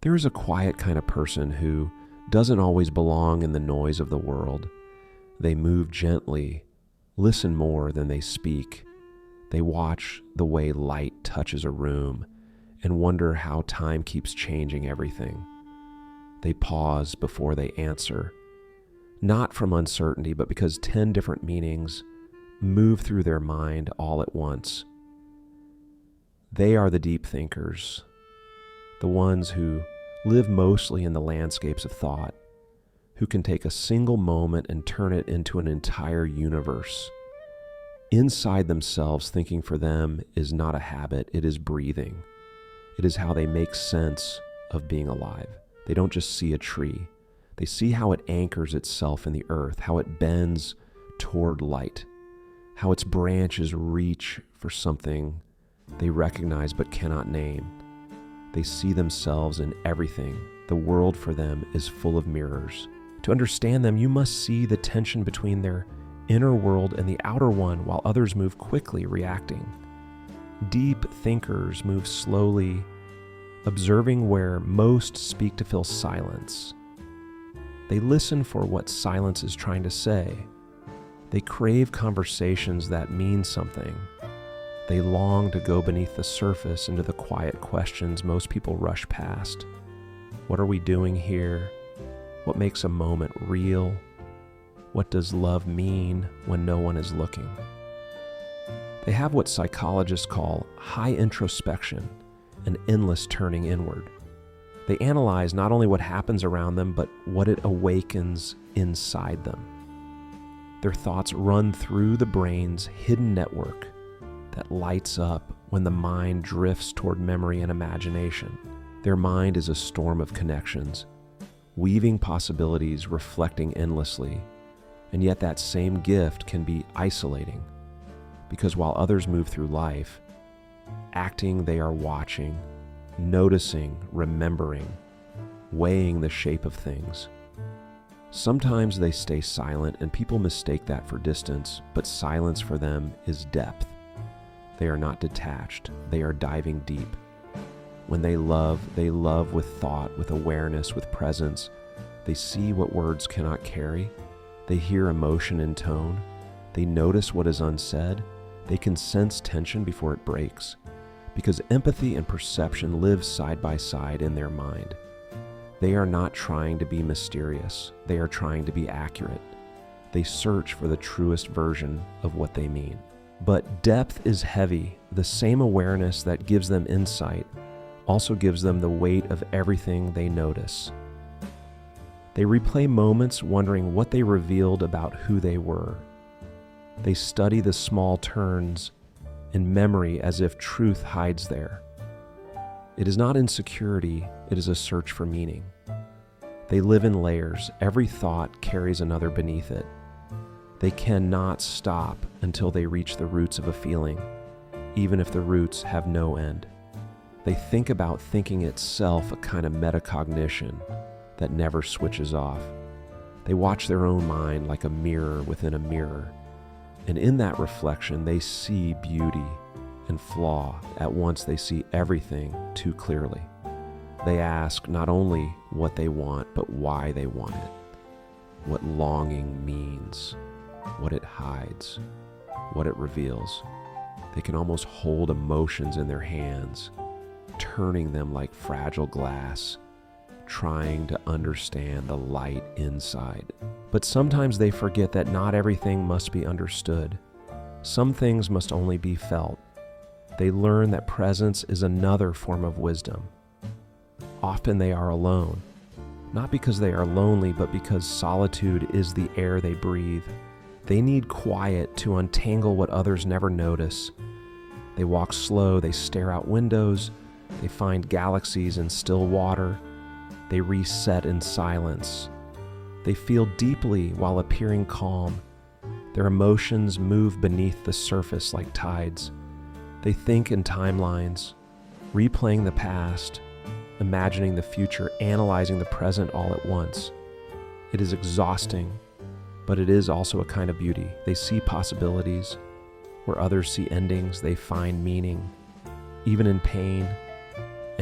There is a quiet kind of person who doesn't always belong in the noise of the world. They move gently, listen more than they speak. They watch the way light touches a room and wonder how time keeps changing everything. They pause before they answer, not from uncertainty, but because 10 different meanings move through their mind all at once. They are the deep thinkers, the ones who live mostly in the landscapes of thought, who can take a single moment and turn it into an entire universe. Inside themselves, thinking for them is not a habit, it is breathing. It is how they make sense of being alive. They don't just see a tree. They see how it anchors itself in the earth, how it bends toward light, how its branches reach for something they recognize but cannot name. They see themselves in everything. The world for them is full of mirrors. To understand them, you must see the tension between their inner world and the outer one, while others move quickly, reacting. Deep thinkers move slowly, observing where most speak to fill silence. They listen for what silence is trying to say. They crave conversations that mean something. They long to go beneath the surface into the quiet questions most people rush past. What are we doing here? What makes a moment real? What does love mean when no one is looking? They have what psychologists call high introspection, an endless turning inward. They analyze not only what happens around them, but what it awakens inside them. Their thoughts run through the brain's hidden network that lights up when the mind drifts toward memory and imagination. Their mind is a storm of connections, weaving possibilities, reflecting endlessly. And yet that same gift can be isolating, because while others move through life, acting they are watching, noticing, remembering, weighing the shape of things. Sometimes they stay silent and people mistake that for distance, but silence for them is depth. They are not detached, they are diving deep. When they love with thought, with awareness, with presence. They see what words cannot carry. They hear emotion in tone. They notice what is unsaid. They can sense tension before it breaks, because empathy and perception live side by side in their mind. They are not trying to be mysterious. They are trying to be accurate. They search for the truest version of what they mean. But depth is heavy. The same awareness that gives them insight also gives them the weight of everything they notice. They replay moments wondering what they revealed about who they were. They study the small turns in memory as if truth hides there. It is not insecurity, it is a search for meaning. They live in layers. Every thought carries another beneath it. They cannot stop until they reach the roots of a feeling, even if the roots have no end. They think about thinking itself, a kind of meta-cognition that never switches off. They watch their own mind like a mirror within a mirror, and in that reflection they see beauty and flaw. At once they see everything too clearly. They ask not only what they want, but why they want it, what longing means, what it hides, what it reveals. They can almost hold emotions in their hands, turning them like fragile glass, trying to understand the light inside. But sometimes they forget that not everything must be understood. Some things must only be felt. They learn that presence is another form of wisdom. Often they are alone, not because they are lonely, but because solitude is the air they breathe. They need quiet to untangle what others never notice. They walk slow, they stare out windows, they find galaxies in still water. They reset in silence. They feel deeply while appearing calm. Their emotions move beneath the surface like tides. They think in timelines, replaying the past, imagining the future, analyzing the present all at once. It is exhausting, but it is also a kind of beauty. They see possibilities. Where others see endings, they find meaning, even in pain.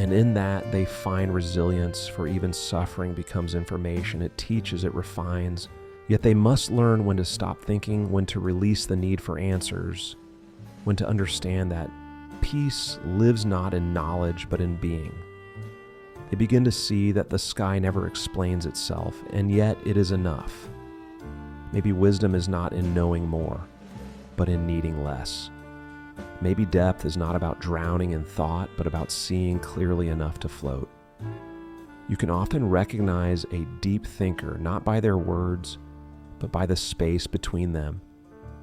And in that, they find resilience, for even suffering becomes information. It teaches, it refines. Yet they must learn when to stop thinking, when to release the need for answers, when to understand that peace lives not in knowledge, but in being. They begin to see that the sky never explains itself, and yet it is enough. Maybe wisdom is not in knowing more, but in needing less. Maybe depth is not about drowning in thought, but about seeing clearly enough to float. You can often recognize a deep thinker not by their words, but by the space between them.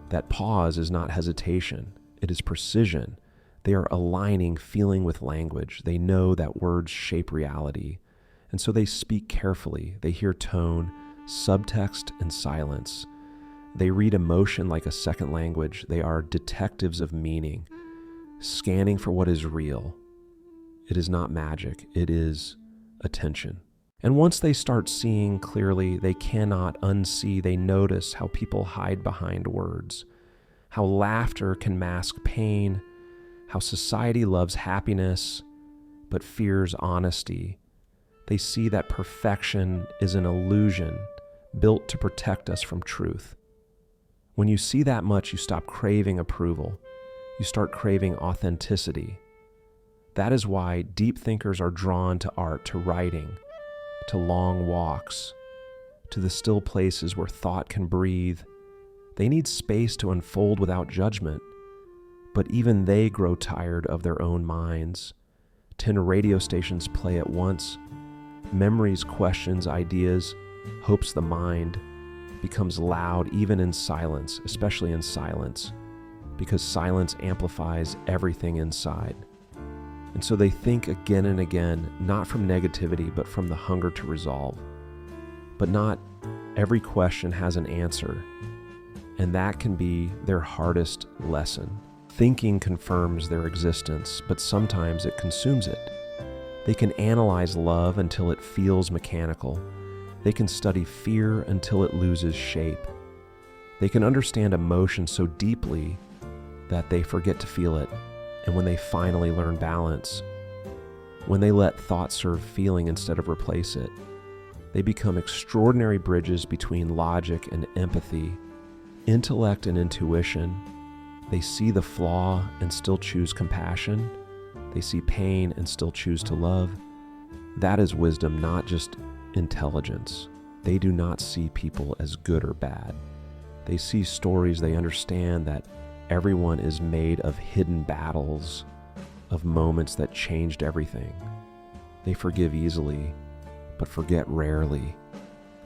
That pause is not hesitation, it is precision. They are aligning feeling with language. They know that words shape reality, and so they speak carefully. They hear tone, subtext, and silence. They read emotion like a second language. They are detectives of meaning, scanning for what is real. It is not magic, it is attention. And once they start seeing clearly, they cannot unsee. They notice how people hide behind words, how laughter can mask pain, how society loves happiness but fears honesty. They see that perfection is an illusion built to protect us from truth. When you see that much, you stop craving approval. You start craving authenticity. That is why deep thinkers are drawn to art, to writing, to long walks, to the still places where thought can breathe. They need space to unfold without judgment. But even they grow tired of their own minds. 10 radio stations play at once. Memories, questions, ideas, hopes the mind becomes loud even in silence, especially in silence, because silence amplifies everything inside. And so they think again and again, not from negativity, but from the hunger to resolve. But not every question has an answer, and that can be their hardest lesson. Thinking confirms their existence, but sometimes it consumes it. They can analyze love until it feels mechanical. They can study fear until it loses shape. They can understand emotion so deeply that they forget to feel it. And when they finally learn balance, when they let thought serve feeling instead of replace it, they become extraordinary bridges between logic and empathy, intellect and intuition. They see the flaw and still choose compassion. They see pain and still choose to love. That is wisdom, not just intelligence. They do not see people as good or bad. They see stories. They understand that everyone is made of hidden battles, of moments that changed everything. They forgive easily, but forget rarely.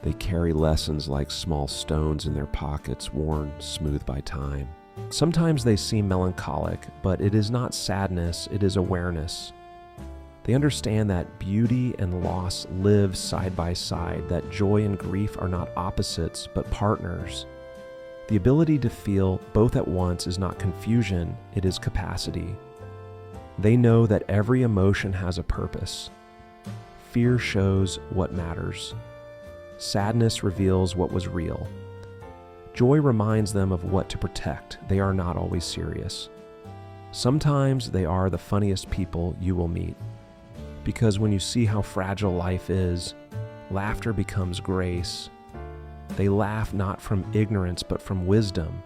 They carry lessons like small stones in their pockets, worn smooth by time. Sometimes they seem melancholic, but it is not sadness, it is awareness. They understand that beauty and loss live side by side, that joy and grief are not opposites, but partners. The ability to feel both at once is not confusion, it is capacity. They know that every emotion has a purpose. Fear shows what matters. Sadness reveals what was real. Joy reminds them of what to protect. They are not always serious. Sometimes they are the funniest people you will meet, because when you see how fragile life is, laughter becomes grace. They laugh not from ignorance, but from wisdom,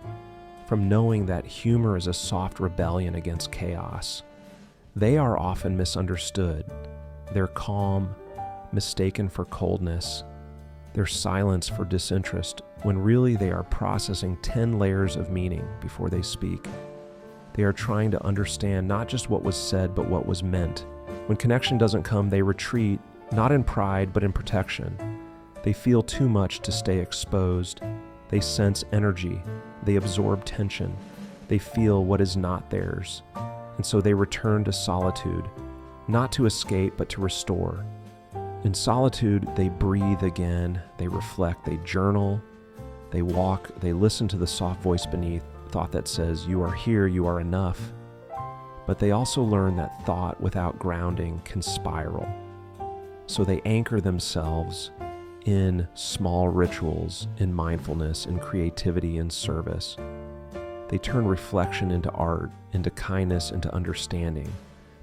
from knowing that humor is a soft rebellion against chaos. They are often misunderstood, their calm mistaken for coldness, their silence for disinterest, when really they are processing 10 layers of meaning before they speak. They are trying to understand not just what was said, but what was meant. When connection doesn't come, they retreat, not in pride, but in protection. They feel too much to stay exposed. They sense energy. They absorb tension. They feel what is not theirs. And so they return to solitude, not to escape, but to restore. In solitude, they breathe again. They reflect. They journal. They walk. They listen to the soft voice beneath, thought that says, "You are here. You are enough." But they also learn that thought without grounding can spiral. So they anchor themselves in small rituals, in mindfulness, in creativity, in service. They turn reflection into art, into kindness, into understanding.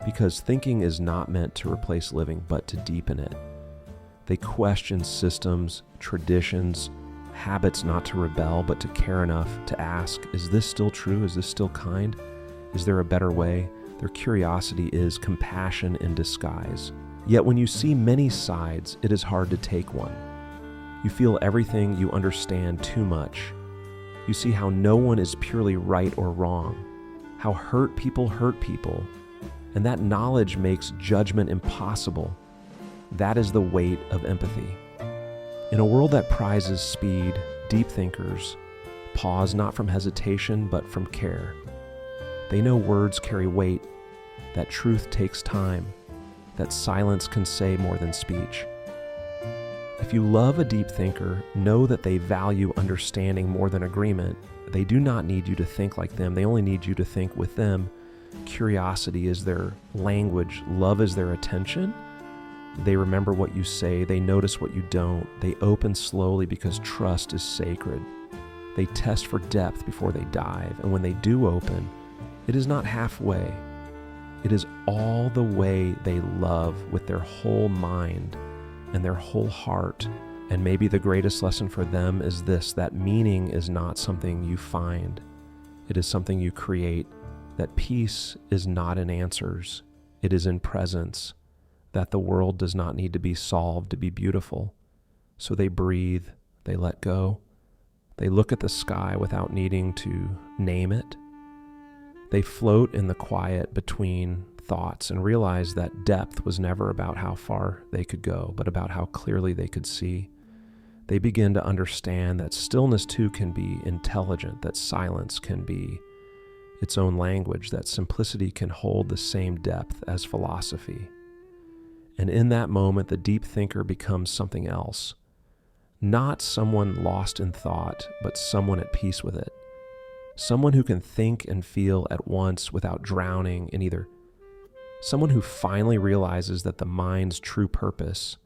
because thinking is not meant to replace living, but to deepen it. They question systems, traditions, habits, not to rebel, but to care enough to ask, is this still true? Is this still kind? Is there a better way? Their curiosity is compassion in disguise. Yet when you see many sides, it is hard to take one. You feel everything you understand too much. You see how no one is purely right or wrong, how hurt people, and that knowledge makes judgment impossible. That is the weight of empathy. In a world that prizes speed, deep thinkers pause not from hesitation, but from care. They know words carry weight, that truth takes time, that silence can say more than speech. If you love a deep thinker, know that they value understanding more than agreement. They do not need you to think like them. They only need you to think with them. Curiosity is their language. Love is their attention. They remember what you say. They notice what you don't. They open slowly because trust is sacred. They test for depth before they dive. And when they do open, it is not halfway. It is all the way they love with their whole mind and their whole heart. And maybe the greatest lesson for them is this, that meaning is not something you find. It is something you create. That peace is not in answers. It is in presence. That the world does not need to be solved to be beautiful. So they breathe, they let go. They look at the sky without needing to name it. They float in the quiet between thoughts and realize that depth was never about how far they could go, but about how clearly they could see. They begin to understand that stillness too can be intelligent, that silence can be its own language, that simplicity can hold the same depth as philosophy. And in that moment, the deep thinker becomes something else. Not someone lost in thought, but someone at peace with it. Someone who can think and feel at once without drowning in either. Someone who finally realizes that the mind's true purpose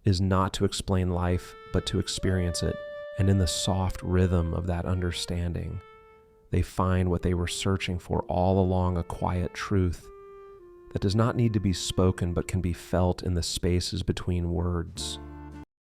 is not to explain life, but to experience it. And in the soft rhythm of that understanding, they find what they were searching for all along, a quiet truth that does not need to be spoken, but can be felt in the spaces between words.